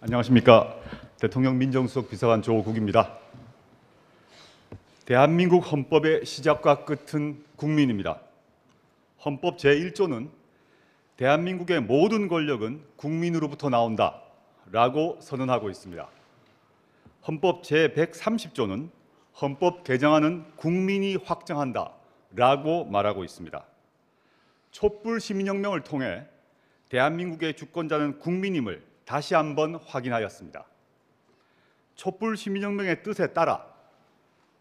안녕하십니까. 대통령 민정수석 비서관 조국입니다. 대한민국 헌법의 시작과 끝은 국민입니다. 헌법 제1조는 대한민국의 모든 권력은 국민으로부터 나온다 라고 선언하고 있습니다. 헌법 제130조는 헌법 개정안은 국민이 확정한다 라고 말하고 있습니다. 촛불 시민혁명을 통해 대한민국의 주권자는 국민임을 다시 한번 확인하였습니다. 촛불 시민혁명의 뜻에 따라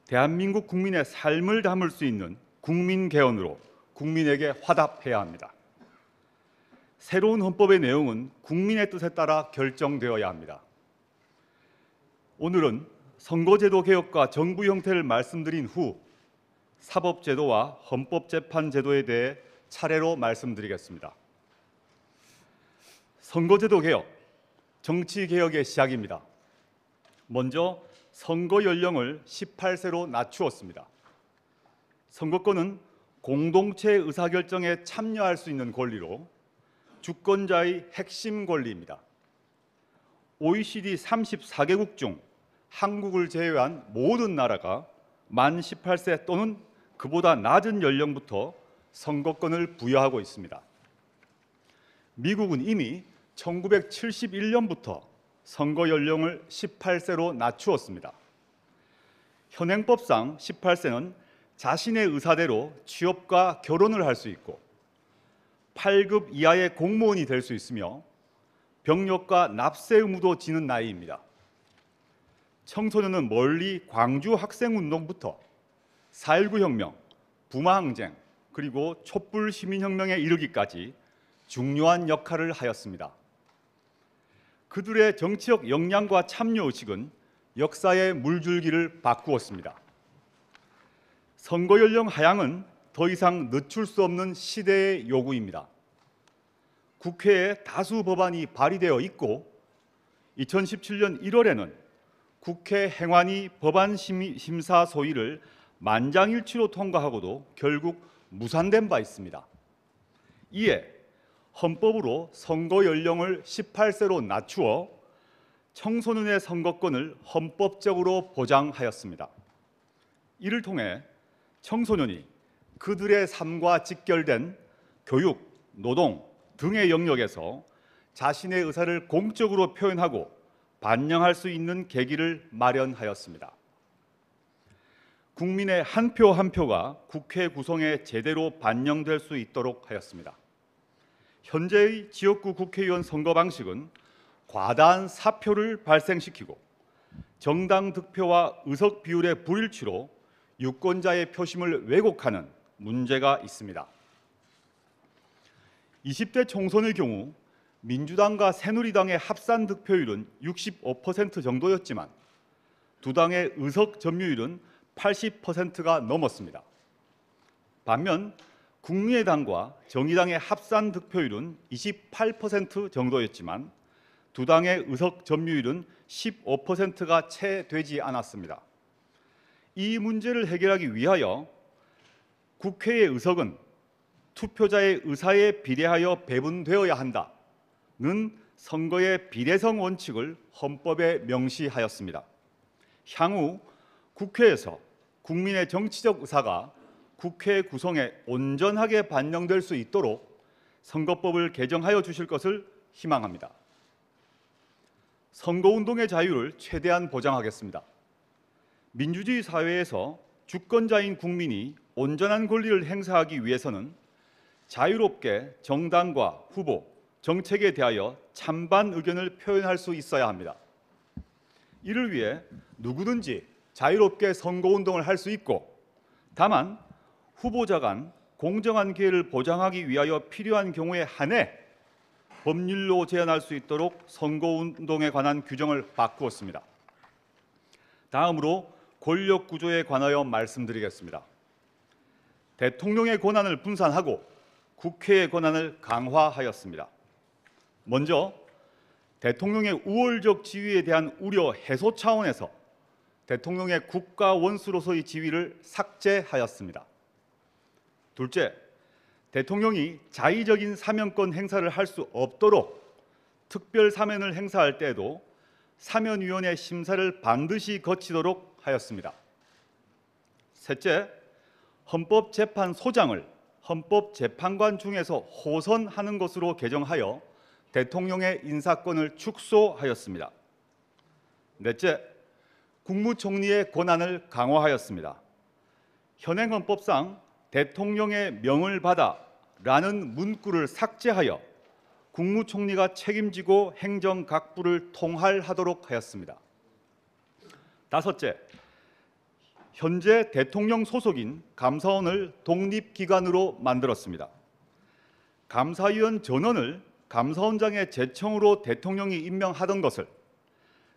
대한민국 국민의 삶을 담을 수 있는 국민개헌으로 국민에게 화답해야 합니다. 새로운 헌법의 내용은 국민의 뜻에 따라 결정되어야 합니다. 오늘은 선거제도 개혁과 정부 형태를 말씀드린 후 사법제도와 헌법재판제도에 대해 차례로 말씀드리겠습니다. 선거제도 개혁, 정치개혁의 시작입니다. 먼저 선거 연령을 18세로 낮추었습니다. 선거권은 공동체 의사결정에 참여할 수 있는 권리로 주권자의 핵심 권리입니다. OECD 34개국 중 한국을 제외한 모든 나라가 만 18세 또는 그보다 낮은 연령부터 선거권을 부여하고 있습니다. 미국은 이미 1971년부터 선거 연령을 18세로 낮추었습니다. 현행법상 18세는 자신의 의사대로 취업과 결혼을 할 수 있고 8급 이하의 공무원이 될 수 있으며 병력과 납세 의무도 지는 나이입니다. 청소년은 멀리 광주 학생운동부터 4.19 혁명, 부마항쟁, 그리고 촛불 시민혁명에 이르기까지 중요한 역할을 하였습니다. 그들의 정치적 역량과 참여의식은 역사의 물줄기를 바꾸었습니다. 선거 연령 하향은 더 이상 늦출 수 없는 시대의 요구입니다. 국회에 다수 법안이 발의되어 있고 2017년 1월에는 국회 행안위 법안 심사 소위를 만장일치로 통과하고도 결국 무산된 바 있습니다. 이에 헌법으로 선거 연령을 18세로 낮추어 청소년의 선거권을 헌법적으로 보장하였습니다. 이를 통해 청소년이 그들의 삶과 직결된 교육, 노동 등의 영역에서 자신의 의사를 공적으로 표현하고 반영할 수 있는 계기를 마련하였습니다. 국민의 한 표 한 표가 국회 구성에 제대로 반영될 수 있도록 하였습니다. 현재의 지역구 국회의원 선거 방식은 과다한 사표를 발생시키고 정당 득표와 의석 비율의 불일치로 유권자의 표심을 왜곡하는 문제가 있습니다. 20대 총선의 경우 민주당과 새누리당의 합산 득표율은 65% 정도였지만 두 당의 의석 점유율은 80%가 넘었습니다. 반면 국민의당과 정의당의 합산 득표율은 28% 정도였지만 두 당의 의석 점유율은 15%가 채 되지 않았습니다. 이 문제를 해결하기 위하여 국회의 의석은 투표자의 의사에 비례하여 배분되어야 한다는 선거의 비례성 원칙을 헌법에 명시하였습니다. 향후 국회에서 국민의 정치적 의사가 국회 구성에 온전하게 반영될 수 있도록 선거법을 개정하여 주실 것을 희망합니다. 선거운동의 자유를 최대한 보장하겠습니다. 민주주의 사회에서 주권자인 국민이 온전한 권리를 행사하기 위해서는 자유롭게 정당과 후보, 정책에 대하여 찬반 의견을 표현할 수 있어야 합니다. 이를 위해 누구든지 자유롭게 선거운동을 할 수 있고 다만 후보자 간 공정한 기회를 보장하기 위하여 필요한 경우에 한해 법률로 제한할 수 있도록 선거운동에 관한 규정을 바꾸었습니다. 다음으로 권력 구조에 관하여 말씀드리겠습니다. 대통령의 권한을 분산하고 국회의 권한을 강화하였습니다. 먼저 대통령의 우월적 지위에 대한 우려 해소 차원에서 대통령의 국가 원수로서의 지위를 삭제하였습니다. 둘째, 대통령이 자의적인 사면권 행사를 할 수 없도록 특별 사면을 행사할 때에도 사면위원회 심사를 반드시 거치도록 하였습니다. 셋째, 헌법재판소장을 헌법재판관 중에서 호선하는 것으로 개정하여 대통령의 인사권을 축소하였습니다. 넷째, 국무총리의 권한을 강화하였습니다. 현행 헌법상 대통령의 명을 받아라는 문구를 삭제하여 국무총리가 책임지고 행정각부를 통할하도록 하였습니다. 다섯째, 현재 대통령 소속인 감사원을 독립기관으로 만들었습니다. 감사위원 전원을 감사원장의 제청으로 대통령이 임명하던 것을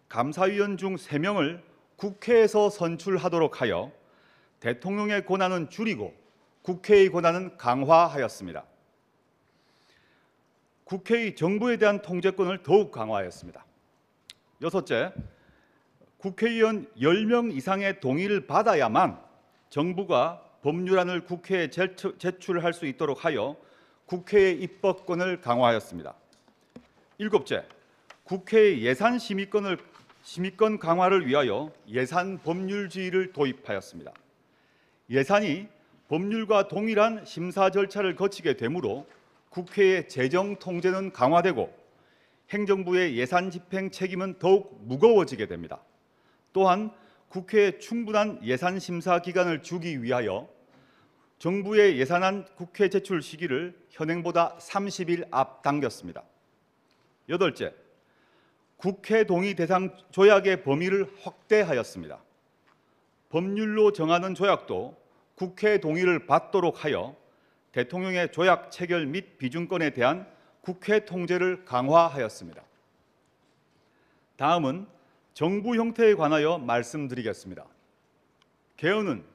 감사위원 중 3명을 국회에서 선출하도록 하여 대통령의 권한은 줄이고 국회의 권한은 강화하였습니다. 국회의 정부에 대한 통제권을 더욱 강화하였습니다. 여섯째, 국회의원 10명 이상의 동의를 받아야만 정부가 법률안을 국회에 제출할 수 있도록 하여 국회의 입법권을 강화하였습니다. 일곱째, 국회의 심의권 강화를 위하여 예산 법률주의를 도입하였습니다. 예산이 법률과 동일한 심사 절차를 거치게 되므로 국회의 재정 통제는 강화되고 행정부의 예산 집행 책임은 더욱 무거워지게 됩니다. 또한 국회에 충분한 예산 심사 기간을 주기 위하여 정부의 예산안 국회 제출 시기를 현행보다 30일 앞당겼습니다. 여덟째, 국회 동의 대상 조약의 범위를 확대하였습니다. 법률로 정하는 조약도 국회 동의를 받도록 하여 대통령의 조약 체결 및 비준권에 대한 국회 통제를 강화하였습니다. 다음은 정부 형태에 관하여 말씀드리겠습니다. 개헌은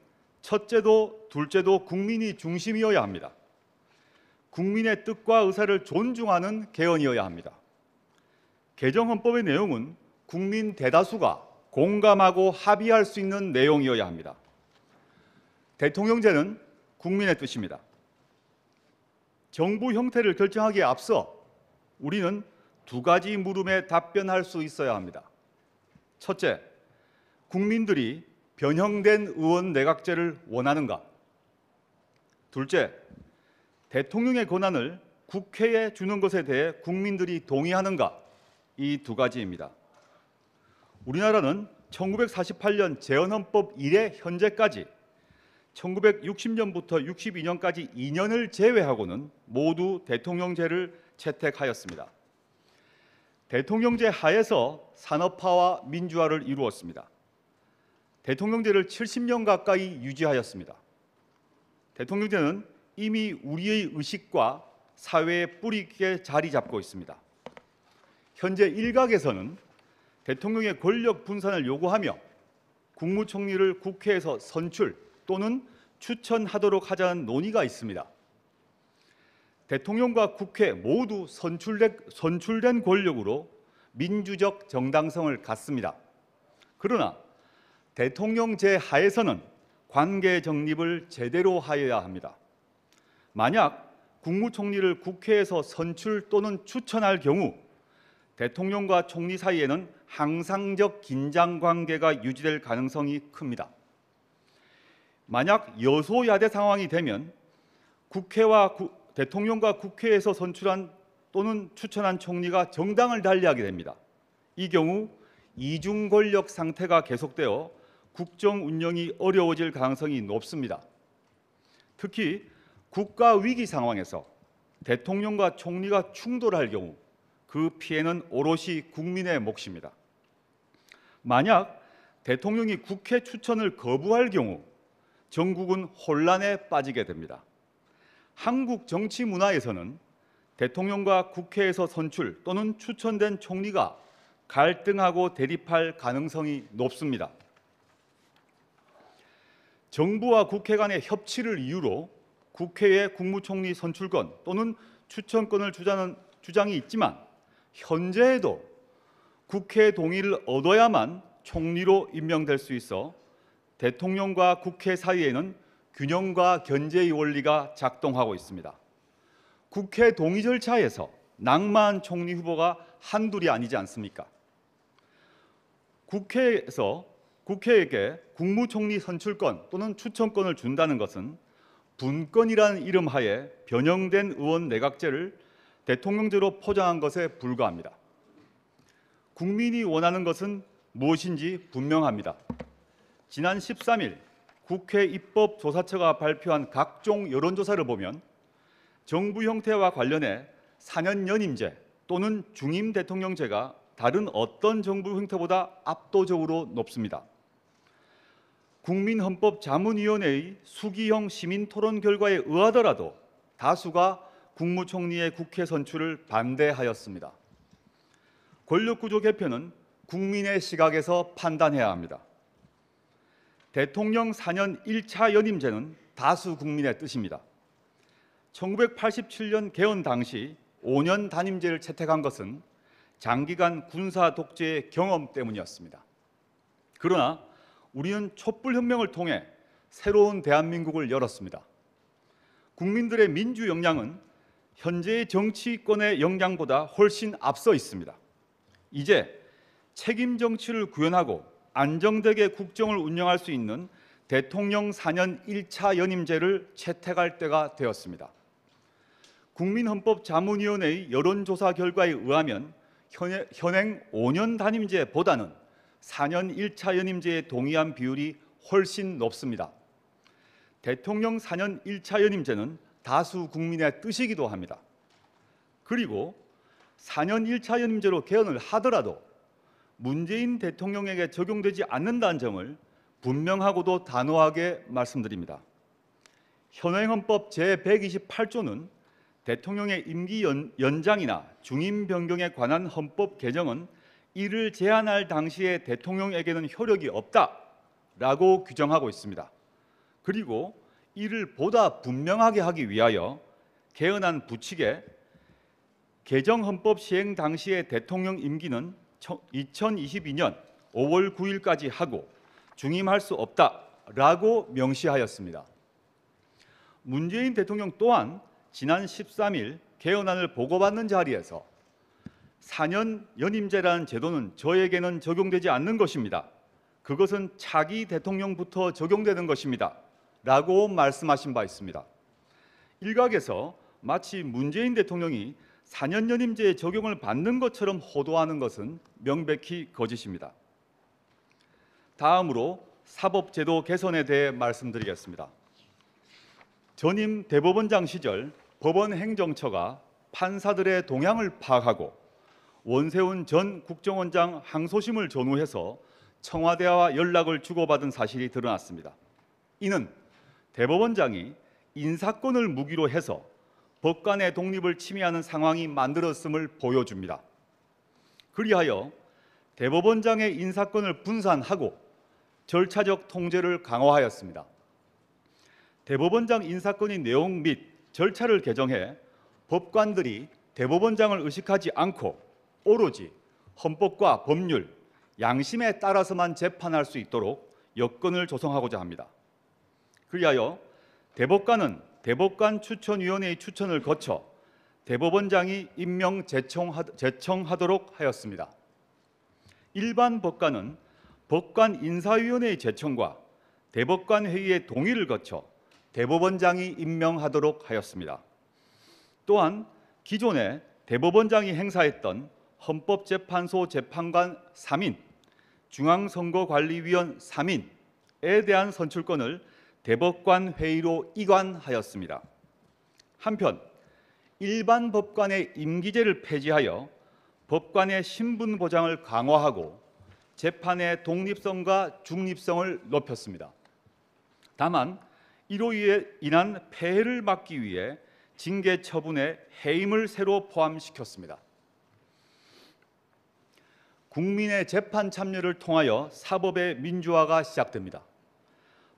첫째도 둘째도 국민이 중심이어야 합니다. 국민의 뜻과 의사를 존중하는 개헌이어야 합니다. 개정헌법의 내용은 국민 대다수가 공감하고 합의할 수 있는 내용이어야 합니다. 대통령제는 국민의 뜻입니다. 정부 형태를 결정하기에 앞서 우리는 2가지 물음에 답변할 수 있어야 합니다. 첫째, 국민들이 변형된 의원 내각제를 원하는가? 둘째, 대통령의 권한을 국회에 주는 것에 대해 국민들이 동의하는가? 이 2가지입니다. 우리나라는 1948년 재헌헌법 이래 현재까지 1960년부터 62년까지 2년을 제외하고는 모두 대통령제를 채택하였습니다. 대통령제 하에서 산업화와 민주화를 이루었습니다. 대통령제를 70년 가까이 유지하였습니다. 대통령제는 이미 우리의 의식과 사회에 뿌리 깊게 자리 잡고 있습니다. 현재 일각에서는 대통령의 권력 분산을 요구하며 국무총리를 국회에서 선출 또는 추천하도록 하자는 논의가 있습니다. 대통령과 국회 모두 선출된 권력으로 민주적 정당성을 갖습니다. 그러나 대통령제 하에서는 관계 정립을 제대로 하여야 합니다. 만약 국무총리를 국회에서 선출 또는 추천할 경우 대통령과 총리 사이에는 항상적 긴장 관계가 유지될 가능성이 큽니다. 만약 여소야대 상황이 되면 대통령과 국회에서 선출한 또는 추천한 총리가 정당을 달리하게 됩니다. 이 경우 이중 권력 상태가 계속되어 국정 운영이 어려워질 가능성이 높습니다. 특히 국가 위기 상황에서 대통령과 총리가 충돌할 경우 그 피해는 오롯이 국민의 몫입니다. 만약 대통령이 국회 추천을 거부할 경우 전국은 혼란에 빠지게 됩니다. 한국 정치 문화에서는 대통령과 국회에서 선출 또는 추천된 총리가 갈등하고 대립할 가능성이 높습니다. 정부와 국회 간의 협치를 이유로 국회에 국무총리 선출권 또는 추천권을 주자는 주장이 있지만 현재에도 국회 동의를 얻어야만 총리로 임명될 수 있어 대통령과 국회 사이에는 균형과 견제의 원리가 작동하고 있습니다. 국회 동의 절차에서 낙마한 총리 후보가 한둘이 아니지 않습니까? 국회에게 국무총리 선출권 또는 추천권을 준다는 것은 분권이라는 이름 하에 변형된 의원 내각제를 대통령제로 포장한 것에 불과합니다. 국민이 원하는 것은 무엇인지 분명합니다. 지난 13일 국회 입법조사처가 발표한 각종 여론조사를 보면 정부 형태와 관련해 4년 연임제 또는 중임 대통령제가 다른 어떤 정부 형태보다 압도적으로 높습니다. 국민헌법자문위원회의 수기형 시민토론 결과에 의하더라도 다수가 국무총리의 국회 선출을 반대하였습니다. 권력구조 개편은 국민의 시각에서 판단해야 합니다. 대통령 4년 1차 연임제는 다수 국민의 뜻입니다. 1987년 개헌 당시 5년 단임제를 채택한 것은 장기간 군사 독재의 경험 때문이었습니다. 그러나 우리는 촛불혁명을 통해 새로운 대한민국을 열었습니다. 국민들의 민주 역량은 현재의 정치권의 역량보다 훨씬 앞서 있습니다. 이제 책임 정치를 구현하고 안정되게 국정을 운영할 수 있는 대통령 4년 1차 연임제를 채택할 때가 되었습니다. 국민헌법자문위원회의 여론조사 결과에 의하면 현행 5년 단임제보다는 4년 1차 연임제에 동의한 비율이 훨씬 높습니다. 대통령 4년 1차 연임제는 다수 국민의 뜻이기도 합니다. 그리고 4년 1차 연임제로 개헌을 하더라도 문재인 대통령에게 적용되지 않는다는 점을 분명하고도 단호하게 말씀드립니다. 현행 헌법 제128조는 대통령의 임기 연장이나 중임 변경에 관한 헌법 개정은 이를 제한할 당시에 대통령에게는 효력이 없다라고 규정하고 있습니다. 그리고 이를 보다 분명하게 하기 위하여 개헌안 부칙에 개정 헌법 시행 당시의 대통령 임기는 2022년 5월 9일까지 하고 중임할 수 없다라고 명시하였습니다. 문재인 대통령 또한 지난 13일 개헌안을 보고받는 자리에서 4년 연임제라는 제도는 저에게는 적용되지 않는 것입니다. 그것은 차기 대통령부터 적용되는 것입니다. 라고 말씀하신 바 있습니다. 일각에서 마치 문재인 대통령이 4년 연임제의 적용을 받는 것처럼 호도하는 것은 명백히 거짓입니다. 다음으로 사법제도 개선에 대해 말씀드리겠습니다. 전임 대법원장 시절 법원행정처가 판사들의 동향을 파악하고 원세훈 전 국정원장 항소심을 전후해서 청와대와 연락을 주고받은 사실이 드러났습니다. 이는 대법원장이 인사권을 무기로 해서 법관의 독립을 침해하는 상황이 만들어졌음을 보여줍니다. 그리하여 대법원장의 인사권을 분산하고 절차적 통제를 강화하였습니다. 대법원장 인사권의 내용 및 절차를 개정해 법관들이 대법원장을 의식하지 않고 오로지 헌법과 법률, 양심에 따라서만 재판할 수 있도록 여건을 조성하고자 합니다. 그리하여 대법관은 대법관 추천위원회의 추천을 거쳐 대법원장이 임명 제청하도록 하였습니다. 일반 법관은 법관 인사위원회의 제청과 대법관 회의의 동의를 거쳐 대법원장이 임명하도록 하였습니다. 또한 기존에 대법원장이 행사했던 헌법재판소 재판관 3인, 중앙선거관리위원 3인에 대한 선출권을 대법관 회의로 이관하였습니다. 한편 일반 법관의 임기제를 폐지하여 법관의 신분 보장을 강화하고 재판의 독립성과 중립성을 높였습니다. 다만 이로 인한 폐해를 막기 위해 징계 처분에 해임을 새로 포함시켰습니다. 국민의 재판 참여를 통하여 사법의 민주화가 시작됩니다.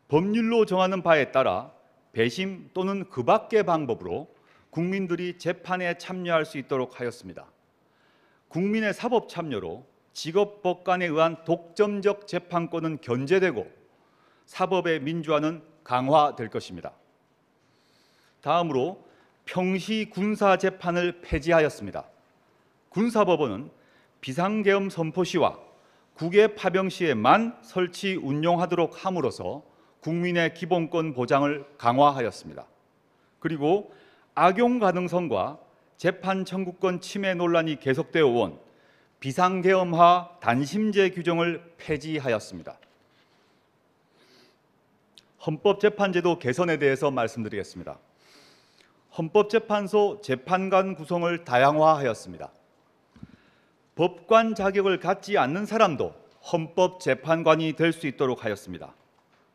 법률로 정하는 바에 따라 배심 또는 그 밖의 방법으로 국민들이 재판에 참여할 수 있도록 하였습니다. 국민의 사법 참여로 직업법관에 의한 독점적 재판권은 견제되고 사법의 민주화는 강화될 것입니다. 다음으로 평시 군사 재판을 폐지하였습니다. 군사법원은 비상계엄 선포 시와 국외 파병 시에만 설치 운용하도록 함으로써 국민의 기본권 보장을 강화하였습니다. 그리고 악용 가능성과 재판 청구권 침해 논란이 계속되어 온 비상계엄화 단심제 규정을 폐지하였습니다. 헌법재판제도 개선에 대해서 말씀드리겠습니다. 헌법재판소 재판관 구성을 다양화하였습니다. 법관 자격을 갖지 않는 사람도 헌법재판관이 될 수 있도록 하였습니다.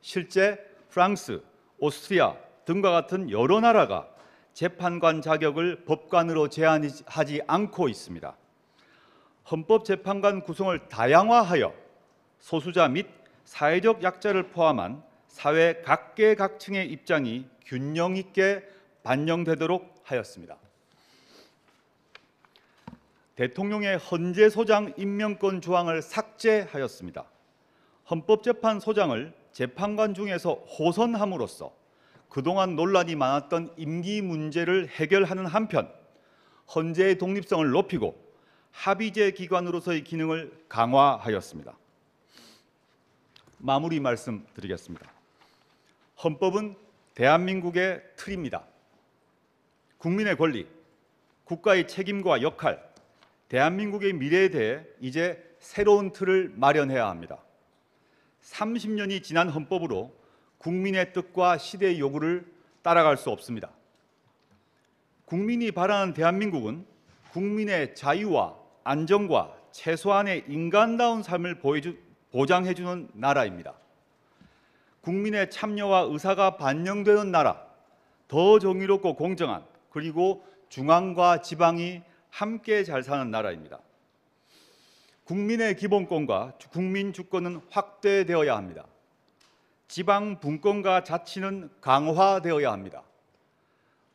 실제 프랑스, 오스트리아 등과 같은 여러 나라가 재판관 자격을 법관으로 제한하지 않고 있습니다. 헌법재판관 구성을 다양화하여 소수자 및 사회적 약자를 포함한 사회 각계각층의 입장이 균형 있게 반영되도록 하였습니다. 대통령의 헌재소장 임명권 조항을 삭제하였습니다. 헌법재판소장을 재판관 중에서 호선함으로써 그동안 논란이 많았던 임기 문제를 해결하는 한편 헌재의 독립성을 높이고 합의제 기관으로서의 기능을 강화하였습니다. 마무리 말씀드리겠습니다. 헌법은 대한민국의 틀입니다. 국민의 권리, 국가의 책임과 역할, 대한민국의 미래에 대해 이제 새로운 틀을 마련해야 합니다. 30년이 지난 헌법으로 국민의 뜻과 시대의 요구를 따라갈 수 없습니다. 국민이 바라는 대한민국은 국민의 자유와 안정과 최소한의 인간다운 삶을 보장해주는 나라입니다. 국민의 참여와 의사가 반영되는 나라, 더 정의롭고 공정한, 그리고 중앙과 지방이 함께 잘 사는 나라입니다. 국민의 기본권과 국민 주권은 확대되어야 합니다. 지방 분권과 자치는 강화되어야 합니다.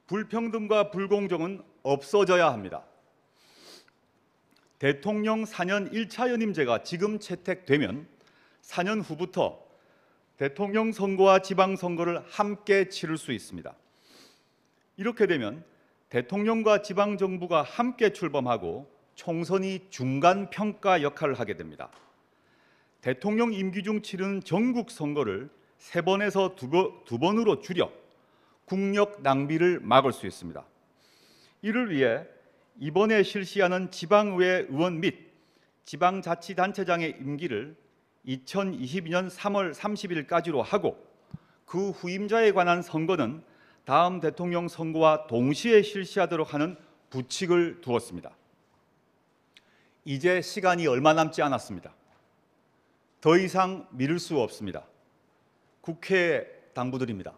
불평등과 불공정은 없어져야 합니다. 대통령 4년 1차 연임제가 지금 채택되면 4년 후부터 대통령 선거와 지방선거를 함께 치를 수 있습니다. 이렇게 되면 대통령과 지방정부가 함께 출범하고 총선이 중간평가 역할을 하게 됩니다. 대통령 임기 중 치르는 전국 선거를 3번에서 2번으로 줄여 국력 낭비를 막을 수 있습니다. 이를 위해 이번에 실시하는 지방의회 의원 및 지방자치단체장의 임기를 2022년 3월 30일까지로 하고 그 후임자에 관한 선거는 다음 대통령 선거와 동시에 실시하도록 하는 부칙을 두었습니다. 이제 시간이 얼마 남지 않았습니다. 더 이상 미룰 수 없습니다. 국회에 당부드립니다.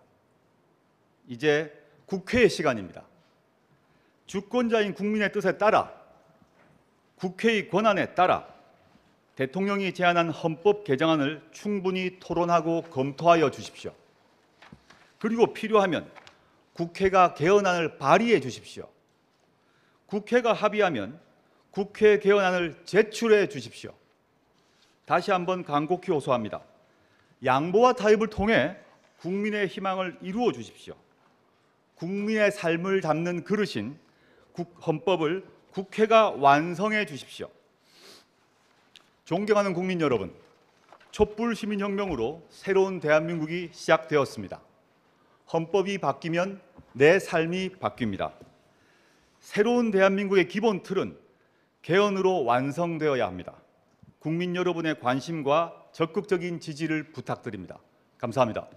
이제 국회의 시간입니다. 주권자인 국민의 뜻에 따라 국회의 권한에 따라 대통령이 제안한 헌법 개정안을 충분히 토론하고 검토하여 주십시오. 그리고 필요하면 국회가 개헌안을 발의해 주십시오. 국회가 합의하면 국회 개헌안을 제출해 주십시오. 다시 한번 간곡히 호소합니다. 양보와 타협을 통해 국민의 희망을 이루어 주십시오. 국민의 삶을 담는 그릇인 헌법을 국회가 완성해 주십시오. 존경하는 국민 여러분, 촛불 시민혁명으로 새로운 대한민국이 시작되었습니다. 헌법이 바뀌면 내 삶이 바뀝니다. 새로운 대한민국의 기본 틀은 개헌으로 완성되어야 합니다. 국민 여러분의 관심과 적극적인 지지를 부탁드립니다. 감사합니다.